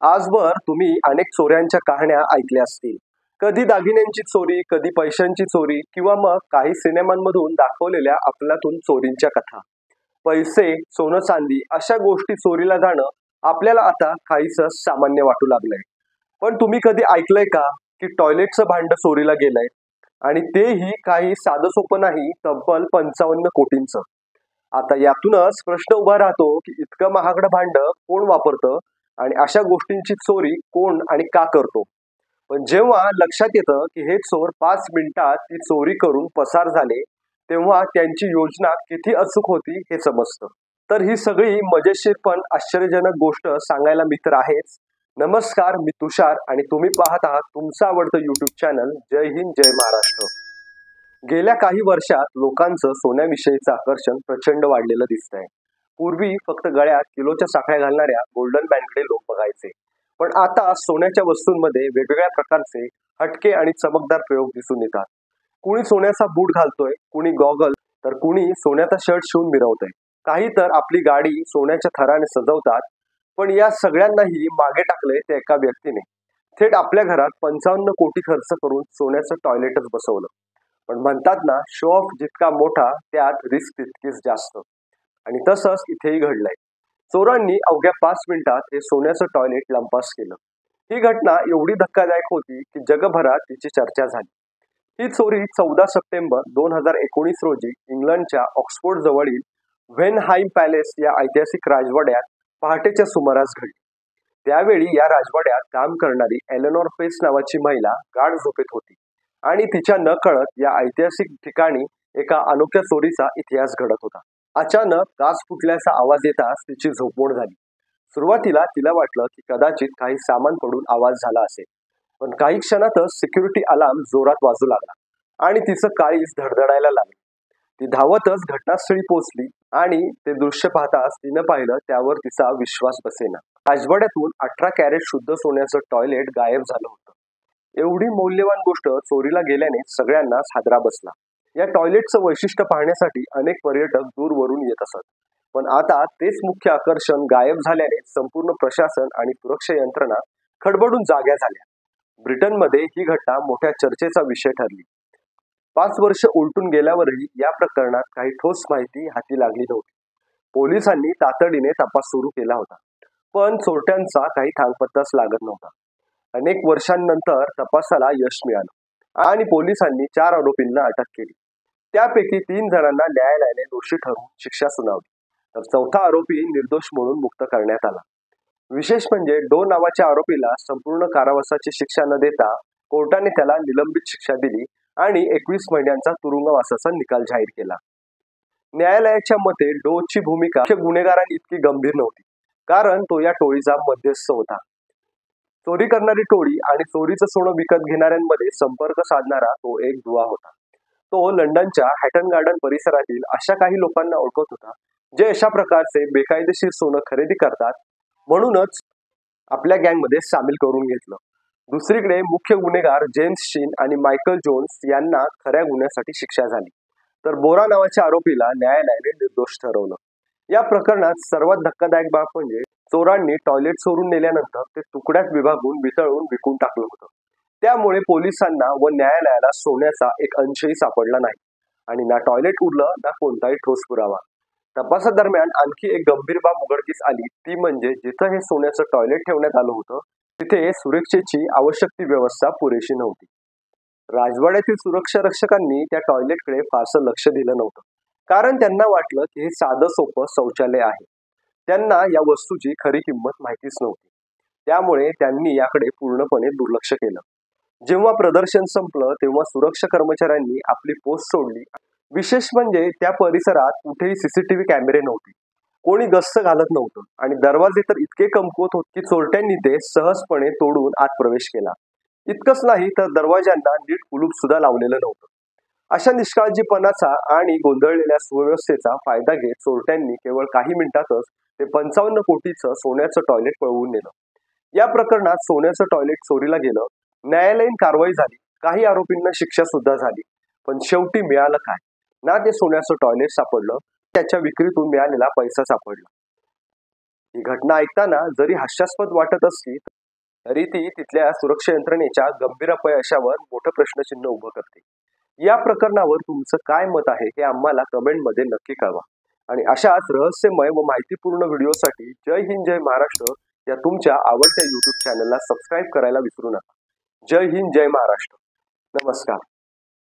आजवर तुम्ही अनेक चोऱ्यांच्या कहाण्या ऐकल्या असतील. कधी दागिन्यांची चोरी, कधी पैशांची चोरी किंवा मग काही सिनेमांमधून दाखवलेल्या अफलातून चोरींच्या कथा. पैसे, सोनं चांदी अशा गोष्टी चोरीला जाणं आपल्याला आता काहीसं सामान्य वाटू लागलंय. पण तुम्ही कधी ऐकलंय का की टॉयलेटचं भांड चोरीला गेलंय आणि तेही काही साधं सोपं नाही, तब्बल 55 कोटींचं. आता यातूनच प्रश्न उभा राहतो की इतकं महागडं भांड कोण वापरतं आणि अशा गोष्टींची चोरी कोण आणि का करतो. पण जेव्हा लक्षात येतं की हे चोर 5 मिनिटात ती चोरी करून पसार झाले, तेव्हा त्यांची योजना किती अचूक होती हे समजतं. तर ही सगळी मजेशीर पण आश्चर्यजनक गोष्ट सांगायला मित्र आहेच. नमस्कार, मी तुषार आणि तुम्ही पाहत आहात तुमचं आवडतं युट्यूब चॅनल जय हिंद जय महाराष्ट्र. गेल्या काही वर्षात लोकांचं सोन्याविषयीचं आकर्षण प्रचंड वाढलेलं दिसतंय. पूर्वी फक्त गळ्यात किलोच्या साखळ्या घालणाऱ्या गोल्डन बँडकडे लोक बघायचे, पण आता सोन्याच्या वस्तूंमध्ये वेगवेगळ्या प्रकारचे हटके आणि चमकदार प्रयोग दिसून येतात. कुणी सोन्याचा बूट घालतोय, कुणी गॉगल, तर कुणी सोन्याचा शर्ट शिवून मिरवतोय. काही तर आपली गाडी सोन्याच्या थराने सजवतात. पण या सगळ्यांनाही मागे टाकले ते एका व्यक्तीने. थेट आपल्या घरात 55 कोटी खर्च करून सोन्याचं टॉयलेटच बसवलं. पण म्हणतात ना, शो ऑफ जितका मोठा त्यात रिस्क तितकीच जास्त. आणि तसंच इथेही घडलंय. चोरांनी अवघ्या 5 मिनिटात हे सोन्याचं टॉयलेट लंपास केलं. ही घटना एवढी धक्कादायक होती की जगभरात तिची चर्चा झाली. ही चोरी 14 सप्टेंबर 2019 रोजी इंग्लंडच्या ऑक्सफोर्ड जवळील व्हेनहाईम पॅलेस या ऐतिहासिक राजवाड्यात पहाटेच्या सुमारास घडली. त्यावेळी या राजवाड्यात काम करणारी एलेनॉर पेस नावाची महिला गाढ झोपेत होती आणि तिच्या नकळत या ऐतिहासिक ठिकाणी एका अनोख्या चोरीचा इतिहास घडत होता. अचानक काच फुटल्याचा आवाज येताच तिची झोपमोड झाली. सुरुवातीला तिला वाटलं की कदाचित काही सामान पडून आवाज झाला असेल, पण काही क्षणातच सिक्युरिटी अलार्म जोरात वाजू लागला आणि तिचं काळीज धडधडायला लागलं. ती धावतच घटनास्थळी पोहोचली आणि ते दृश्य पाहताच तिनं पाहिलं त्यावर तिचा विश्वास बसेना. राजवाड्यातून 18 कॅरेट शुद्ध सोन्याचं टॉयलेट गायब झालं होतं. एवढी मौल्यवान गोष्ट चोरीला गेल्याने सगळ्यांनाच हादरा बसला. या टॉयलेटचं वैशिष्ट्य पाहण्यासाठी अनेक पर्यटक दूरवरून येत असत. पण आता तेच मुख्य आकर्षण गायब झाल्याने संपूर्ण प्रशासन आणि सुरक्षा यंत्रणा खडबडून जाग्या झाल्या. ब्रिटनमध्ये ही घटना मोठ्या चर्चेचा विषय ठरली. 5 वर्ष उलटून गेल्यावरही या प्रकरणात काही ठोस माहिती हाती लागली नव्हती. पोलिसांनी तातडीने तपास सुरू केला होता, पण चोरट्यांचा काही थांगपत्ताच लागत नव्हता. अनेक वर्षांनंतर तपासाला यश मिळालं आणि पोलिसांनी 4 आरोपींना अटक केली. त्यापैकी 3 जणांना न्यायालयाने दोषी ठरवून शिक्षा सुनावली, तर 4था आरोपी निर्दोष म्हणून मुक्त करण्यात आला. विशेष म्हणजे डो नावाच्या आरोपीला संपूर्ण कारावासाची शिक्षा न देता कोर्टाने त्याला निलंबित शिक्षा दिली आणि 21 महिन्यांचा तुरुंगवासाचा निकाल जाहीर केला. न्यायालयाच्या मते डोची भूमिका मुख्य गुन्हेगारांनी इतकी गंभीर नव्हती, कारण तो या टोळीचा मध्यस्थ होता. चोरी करणारी टोळी आणि चोरीचं सोनं विकत घेणाऱ्यांमध्ये संपर्क साधणारा तो एक दुवा होता. तो लंडनच्या हॅटन गार्डन परिसरातील अशा काही लोकांना ओळखत होता जे अशा प्रकारचे बेकायदेशीर सोनं खरेदी करतात, म्हणूनच आपल्या गँगमध्ये सामील करून घेतलं. दुसरीकडे मुख्य गुन्हेगार जेम्स शीन आणि मायकल जोन्स यांना खऱ्या गुन्ह्यासाठी शिक्षा झाली, तर बोरा नावाच्या आरोपीला न्यायालयाने निर्दोष ठरवलं. या प्रकरणात सर्वात धक्कादायक बाब म्हणजे चोरांनी टॉयलेट चोरून नेल्यानंतर ते तुकड्यात विभागून वितळून विकून टाकलं होतं. त्यामुळे पोलिसांना व न्यायालयाला सोन्याचा एक अंशही सापडला नाही आणि ना टॉयलेट उरलं ना कोणताही ठोस पुरावा. तपासादरम्यान आणखी एक गंभीर बाब उघडकीस आली, ती म्हणजे जिथं हे सोन्याचं टॉयलेट ठेवण्यात आलं होतं तिथे सुरक्षेची आवश्यक ती व्यवस्था पुरेशी नव्हती. राजवाड्यातील सुरक्षा रक्षकांनी त्या टॉयलेटकडे फारसं लक्ष दिलं नव्हतं, कारण त्यांना वाटलं की हे साधं सोपं शौचालय आहे. त्यांना या वस्तूची खरी किंमत माहितीच नव्हती, त्यामुळे त्यांनी याकडे पूर्णपणे दुर्लक्ष केलं. जेव्हा प्रदर्शन संपलं तेव्हा सुरक्षा कर्मचाऱ्यांनी आपली पोस्ट सोडली. विशेष म्हणजे त्या परिसरात कुठेही सीसीटीव्ही कॅमेरे नव्हते, कोणी गस्त घालत नव्हतं आणि दरवाजे तर इतके कमकुवत होते की चोरट्यांनी ते सहजपणे तोडून आत प्रवेश केला. इतकंच नाही तर दरवाजांना नीट कुलूप सुद्धा लावलेलं नव्हतं. अशा निष्काळजीपणाचा आणि गोंधळलेल्या सुव्यवस्थेचा फायदा घेत चोरट्यांनी केवळ काही मिनिटातच ते 55 कोटीचं सोन्याचं टॉयलेट पळवून नेलं. या प्रकरणात सोन्याचं टॉयलेट चोरीला गेलं, न्यायालयीन कारवाई झाली, काही आरोपींना शिक्षा सुद्धा झाली, पण शेवटी मिळालं काय? ना ते सोन्याचं टॉयलेट सापडलं, त्याच्या विक्रीतून मिळालेला पैसा सापडला. ही घटना ऐकताना जरी हास्यास्पद वाटत असली तरी ती तिथल्या सुरक्षा यंत्रणेच्या गंभीर अपयशावर मोठं प्रश्नचिन्ह उभं करते. या प्रकरणावर तुमचं काय मत आहे हे आम्हाला कमेंटमध्ये नक्की कळवा. आणि अशाच रहस्यमय व माहितीपूर्ण व्हिडिओसाठी जय हिंद जय महाराष्ट्र या तुमच्या आवडत्या YouTube चॅनलला सबस्क्राईब करायला विसरू नका. जय हिंद जय महाराष्ट्र. नमस्कार.